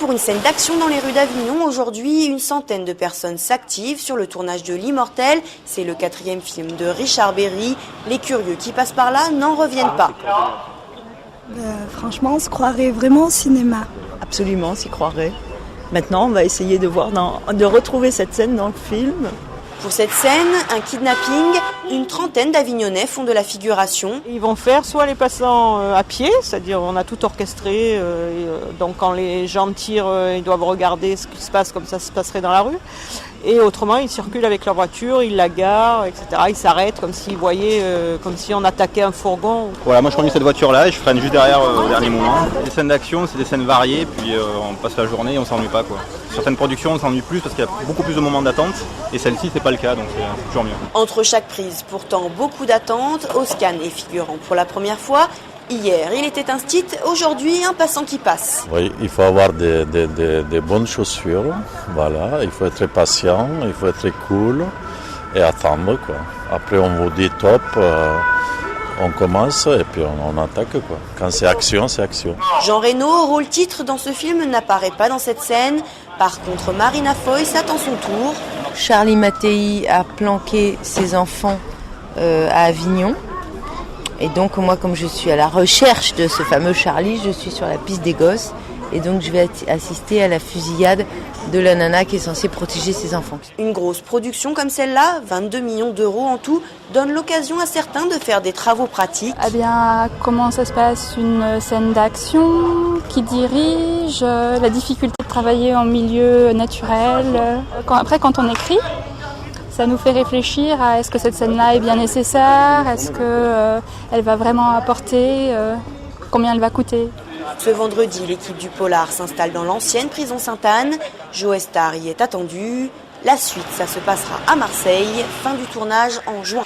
pour une scène d'action dans les rues d'Avignon. Aujourd'hui, une centaine de personnes s'activent sur le tournage de L'Immortel. C'est le 4e film de Richard Berry. Les curieux qui passent par là n'en reviennent pas. Franchement, on se croirait vraiment au cinéma. Absolument, on s'y croirait. Maintenant, on va essayer de retrouver cette scène dans le film. Pour cette scène, un kidnapping, une trentaine d'Avignonnais font de la figuration. Ils vont faire soit les passants à pied, c'est-à-dire on a tout orchestré, donc quand les gens tirent, ils doivent regarder ce qui se passe comme ça se passerait dans la rue. Et autrement, ils circulent avec leur voiture, ils la garent, etc. Ils s'arrêtent comme s'ils voyaient, comme si on attaquait un fourgon. Voilà, moi je conduis cette voiture-là et je freine juste derrière au dernier moment. Les scènes d'action, c'est des scènes variées, puis on passe la journée et on s'ennuie pas, quoi. Certaines productions, on s'ennuie plus parce qu'il y a beaucoup plus de moments d'attente, et celle-ci, c'est pas le cas, donc c'est toujours mieux. Entre chaque prise, pourtant beaucoup d'attentes, Oscan est figurant pour la première fois. Hier, il était un stit, aujourd'hui, un passant qui passe. Oui, il faut avoir des bonnes chaussures, voilà, il faut être patient, il faut être cool et attendre, quoi. Après, on vous dit top, on commence et puis on attaque, quoi. Quand c'est action, c'est action. Jean Reno, rôle titre dans ce film, n'apparaît pas dans cette scène. Par contre, Marina Foïs attend son tour. Charlie Mattei a planqué ses enfants à Avignon. Et donc moi, comme je suis à la recherche de ce fameux Charlie, je suis sur la piste des gosses. Et donc je vais assister à la fusillade de la nana qui est censée protéger ses enfants. Une grosse production comme celle-là, 22 millions d'euros en tout, donne l'occasion à certains de faire des travaux pratiques. Eh bien, comment ça se passe une scène d'action? Qui dirige? La difficulté de travailler en milieu naturel. Après, quand on écrit, ça nous fait réfléchir à est-ce que cette scène-là est bien nécessaire? Est-ce qu'elle va vraiment apporter? Combien elle va coûter? Ce vendredi, l'équipe du Polar s'installe dans l'ancienne prison Sainte-Anne. Joe Star y est attendu. La suite, ça se passera à Marseille. Fin du tournage en juin.